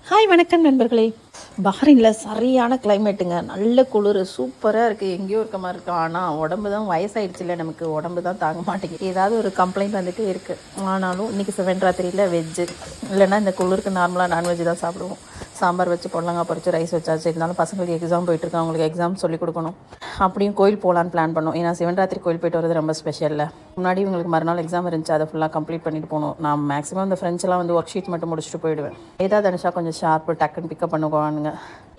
Hi வணக்கம் நண்பர்களே. பஹ்ரைனில் சரியான கிளைமேட்டுங்க. நல்ல குளிர் சூப்பராக இருக்குது. எங்கேயோ இருக்க மாதிரி இருக்குது. ஆனால் உடம்பு தான் வயசாகிடுச்சு இல்லை, நமக்கு உடம்பு தான் தாங்க மாட்டேங்குது. ஏதாவது ஒரு கம்ப்ளைண்ட் வந்துட்டு இருக்குது. ஆனாலும் இன்றைக்கி 7 ராத்திரியில் வெஜ்ஜு, இல்லைன்னா இந்த குளிருக்கு நார்மலாக நான்வெஜ் தான் சாப்பிடுவோம். சாம்பார் வச்சு பொடலங்காய் பறித்து ரைஸ் வச்சாச்சு. இருந்தாலும் பசங்களுக்கு எக்ஸாம் போயிட்டுருக்கு, அவங்களுக்கு எக்ஸாம் சொல்லிக் கொடுக்கணும். அப்படியும் கோயில் போகலான்னு பிளான் பண்ணோம். ஏன்னா 7 ராத்திரி கோயில் போய்ட்டு வரது ரொம்ப ஸ்பெஷலில். முன்னாடி இவங்களுக்கு மறுநாள் எக்ஸாம் இருந்துச்சு, அதை ஃபுல்லாக கம்ப்ளீட் பண்ணிட்டு போகணும். நான் மேக்ஸிமம் இந்த ஃப்ரெண்ட்ஸ்லாம் வந்து ஒர்க் ஷீட் மட்டும் முடிச்சுட்டு போயிடுவேன். ஏதாவது தனுஷா கொஞ்சம் ஷார்ப்பு டக்குன்னு பிக்கப் பண்ணுவானுங்க.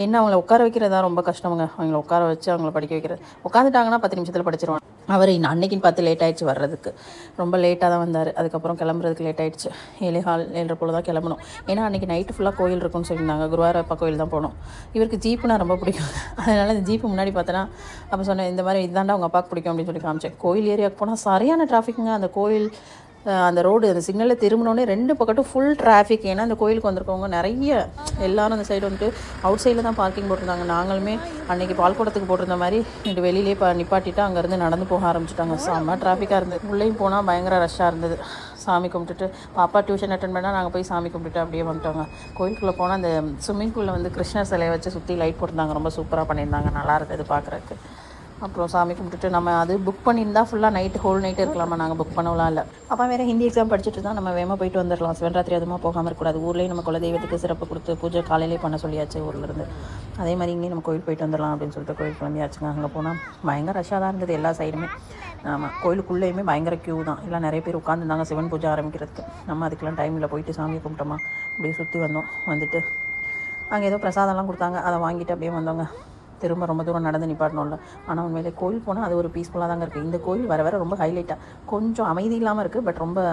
என்ன அவங்கள உட்கார வைக்கிறதா ரொம்ப கஷ்டமுங்க. அவங்கள உட்கார வச்சு அவங்கள படிக்க வைக்கிறது. உட்காந்துட்டாங்கன்னா 10 நிமிஷத்தில் படிச்சிருவாங்க. அவர் அன்னைக்குன்னு பார்த்து லேட் ஆகிடுச்சு வர்றதுக்கு. ரொம்ப லேட்டாக தான் வந்தார். அதுக்கப்புறம் கிளம்புறதுக்கு லேட் ஆகிடுச்சு. 7:15 போல் தான் கிளம்பணும். ஏன்னா அன்றைக்கி நைட்டு ஃபுல்லாக கோயில் இருக்குன்னு சொல்லியிருந்தாங்க. குருவாயூரப்பா கோயில் தான் போகணும். இவருக்கு ஜீப்புனா ரொம்ப பிடிக்கும். அதனால் இந்த ஜீப்பு முன்னாடி பார்த்தோன்னா அப்போ சொன்னேன், இந்த மாதிரி இதாண்டா அவங்க அப்பாவுக்கு பிடிக்கும் அப்படின்னு சொல்லி காமிச்சேன். கோயில் ஏரியாவுக்கு போனால் சரியான டிராஃபிக்குங்க. அந்த கோயில் அந்த ரோடு அந்த சிக்னலில் திரும்பினோடனே 2 பக்கட்டும் ஃபுல் டிராஃபிக். ஏன்னா அந்த கோயிலுக்கு வந்திருக்கவங்க நிறைய எல்லோரும் அந்த சைடு வந்துட்டு அவுட் சைடில் தான் பார்க்கிங் போட்டிருந்தாங்க. நாங்களுமே அன்றைக்கி பால்குடத்துக்கு போட்டிருந்த மாதிரி இது வெளியிலே நிப்பாட்டிட்டு அங்கேருந்து நடந்து போக ஆரம்பிச்சிட்டாங்க. செம்ம டிராஃபிக்காக இருந்தது. உள்ளேயும் போனால் பயங்கர ரஷ்ஷாக இருந்தது. சாமி கும்பிட்டுட்டு பாப்பா டியூஷன் அட்டன் பண்ணால் நாங்கள் போய் சாமி கும்பிட்டுட்டு அப்படியே வந்துட்டோங்க. கோயிலுக்குள்ளே போனால் அந்த ஸ்விம்மிங் பூலில் வந்து கிருஷ்ணர் சிலையை வச்சு சுற்றி லைட் போட்டிருந்தாங்க. ரொம்ப சூப்பராக பண்ணியிருந்தாங்க. நல்லா இருக்குது பார்க்குறதுக்கு. அப்புறம் சாமி கும்பிட்டுட்டு நம்ம அது புக் பண்ணியிருந்தா ஃபுல்லாக நைட்டு ஹோல் நைட்டு இருக்கலாமா. நாங்கள் புக் பண்ணலாம் இல்லை. அப்போ வேறு ஹிந்தி எக்ஸாம் படிச்சுட்டு தான் நம்ம வேகமாக போயிட்டு வந்துடலாம். 7 ராத்திரி அதுமாக போகாமல் இருக்கக்கூடாது. ஊர்லேயும் நம்ம குலதெய்வத்துக்கு சிறப்பு கொடுத்து பூஜை காலையிலே பண்ண சொல்லியாச்சு ஊர்லேருந்து. அதே மாதிரி இங்கேயும் நம்ம கோயில் போயிட்டு வந்துடலாம் அப்படின்னு சொல்லிட்டு கோயில் கிளம்பியாச்சுங்க. அங்கே போனால் பயங்கர ரஷ்ஷாக தான் இருந்தது எல்லா சைடுமே. ஆமாம், கோயிலுக்குள்ளேயுமே பயங்கர க்யூ தான். எல்லாம் நிறைய பேர் உட்காந்துருந்தாங்க சிவன் பூஜை ஆரம்பிக்கிறதுக்கு. நம்ம அதுக்கெல்லாம் டைமில் போயிட்டு சாமியை கும்பிட்டோமா அப்படியே சுற்றி வந்தோம். வந்துட்டு அங்கே ஏதோ பிரசாதம்லாம் கொடுத்தாங்க, அதை வாங்கிட்டு அப்படியே வந்தோங்க. திரும்ப ரொம்ப தூரம் நடந்து நிப்பாட்டணும்ல. ஆனால் உண்மையிலே கோயில் போனால் அது ஒரு பீஸ்ஃபுல்லாக தாங்க இருக்குது. இந்த கோயில் வர வர ரொம்ப ஹைலைட்டாக கொஞ்சம் அமைதி இல்லாமல் இருக்குது, பட் ரொம்ப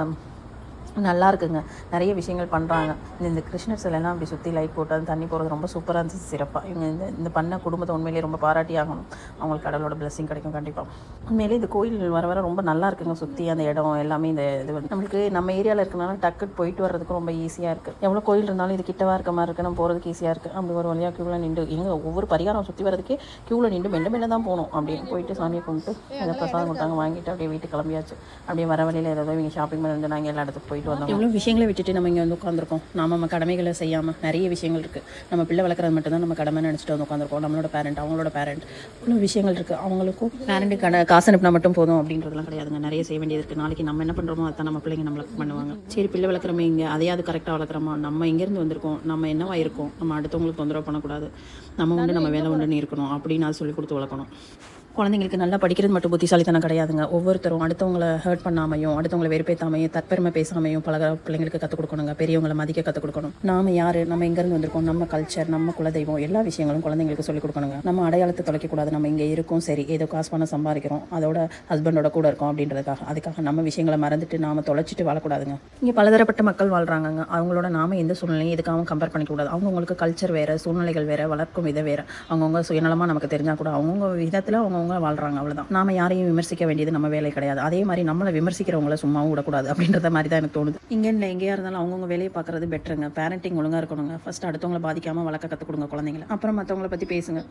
நல்லா இருக்குங்க. நிறைய விஷயங்கள் பண்ணுறாங்க. இந்த கிருஷ்ணர் சிலைலாம் அப்படி சுற்றி லைட் போட்டு அது தண்ணி போகிறது ரொம்ப சூப்பராக இருந்துச்சு. சிறப்பாக இவங்க இந்த பண்ண குடும்பத்தை உண்மையிலேயே ரொம்ப பாராட்டி ஆகணும். அவங்களுக்கு கடவுளோட பிளெஸிங் கிடைக்கும் கண்டிப்பாக. உண்மையிலே இந்த கோயில் வர வர ரொம்ப நல்லா இருக்குங்க. சுற்றி அந்த இடம் எல்லாமே இந்த இது வந்து நம்மளுக்கு நம்ம ஏரியாவில் இருக்கனால டக்குன்னு போயிட்டு வர்றதுக்கு ரொம்ப ஈஸியாக இருக்குது. எவ்வளோ கோயில் இருந்தாலும் இது கிட்டவா இருக்க மாதிரி இருக்குது, நம்ம போகிறதுக்கு ஈஸியாக இருக்குது. அப்படி ஒரு வழியாக க்யூவில் நின்று எங்கே ஒவ்வொரு பரிகாரம் சுற்றி வரதுக்கே க்யூவில் நின்று மெல்ல தான் போகணும். அப்படியே போயிட்டு சாமியை கும்பிட்டு அதை பிரசாதம் கொடுத்தாங்க, வாங்கிட்டு அப்படியே வீட்டுக்கு கிளம்பியாச்சு. அப்படியே வர வழியில் ஏதாவது இவங்க ஷாப்பிங் பண்ணி வந்து நாங்கள் எல்லா இடத்துக்கு போயிட்டு வந்தோம். எவ்வளோ விஷயங்களை விட்டுட்டு நம்ம இங்கே வந்து உட்காந்துருக்கோம். நம்ம கடமைகளை செய்யாமல் நிறைய விஷயங்கள் இருக்குது. நம்ம பிள்ளை வளர்க்குறது மட்டும்தான் நம்ம கடமை நினச்சிட்டு வந்து உட்காந்துருக்கோம். நம்மளோட பேரண்ட் அவங்களோட பேரண்ட் இவ்வளோ விஷயங்கள் இருக்குது. அவங்களுக்கும் பேரண்ட்டு காசு அனுப்பினா மட்டும் போதும் அப்படின்றதுலாம் கிடையாதுங்க. நிறைய செய்ய வேண்டியது இருக்குது. நாளைக்கு நம்ம என்ன பண்ணுறோமோ அதை நம்ம பிள்ளைங்க நம்மளுக்கு பண்ணுவாங்க. சரி பிள்ளை வளர்க்குறோமே இங்கே அதையாவது கரெக்டாக வளர்க்குறோமா, நம்ம எங்கேருந்து வந்திருக்கோம், நம்ம என்னவா இருக்கோம், நம்ம அடுத்தவங்களுக்கு தொந்தரவு பண்ணக்கூடாது, நம்ம உண்டு நம்ம வேலை உண்டுன்னு இருக்கணும் அப்படின்னு அதை சொல்லி கொடுத்து வளர்க்கணும். குழந்தைங்களுக்கு நல்லா படிக்கிறது மட்டும் புத்திசாலித்தனம் கிடையாதுங்க. ஒவ்வொருத்தரும் அடுத்தவங்களை ஹர்ட் பண்ணாமையும் அடுத்தவங்களை வெறுப்பேற்றாமையும் தற்பெருமை பேசாமையும் பழக பிள்ளைங்களுக்கு கற்றுக் கொடுக்கணுங்க. பெரியவங்களை மதிக்க கற்றுக் கொடுக்கணும். நாம் யார், நம்ம எங்கேருந்து வந்திருக்கோம், நம்ம கல்ச்சர், நம்ம குலதெய்வம் எல்லா விஷயங்களும் குழந்தைங்களுக்கு சொல்லிக் கொடுக்கணுங்க. நம்ம அடையாளத்தை தொலைக்கக்கூடாது. நம்ம இங்கே இருக்கோம், சரி ஏதோ காசு பண்ண சம்பாதிக்கிறோம், அதோட ஹஸ்பண்டோட கூட இருக்கோம் அப்படின்றதுக்காக அதுக்காக நம்ம விஷயங்களை மறந்துட்டு நாம் தொலைச்சிட்டு வாழக்கூடாதுங்க. இங்கே பலதரப்பட்ட மக்கள் வாழ்கிறாங்க. அவங்களோட நாம எந்த சூழ்நிலையும் எதுக்காகவும் கம்பேர் பண்ணிக்கூடாது. அவங்களுக்கு கல்ச்சர் வேறு, சூழ்நிலைகள் வேறு, வளர்க்கும் விதை வேறு. அவங்கவுங்க சுயநலமாக நமக்கு தெரிஞ்சால் கூட அவங்கவுங்க விதத்தில் அவங்கவுங்க வாழ்றாங்க. அவ்வளவுதான். நாம யாரையும் விமர்சிக்க வேண்டியது நம்ம வேலை கிடையாது. அதே மாதிரி நம்மளை விமர்சிக்கிறவங்கள சும்மாவும் விடக்கூடாது அப்படின்றத மாதிரி தான் எனக்கு தோணுது. இங்கே இல்லை எங்கேயா இருந்தாலும் அவங்கவுங்க வேலையை பார்க்கறது பெட்டருங்க. பேரண்டிங் ஒழுங்காக இருக்கணுங்க. ஃபர்ஸ்ட் அடுத்தவங்களை பாதிக்காமல் வளர்க்க கற்றுக் கொடுங்க குழந்தைங்களை. அப்புறம் மற்றவங்களை பற்றி பேசுங்க.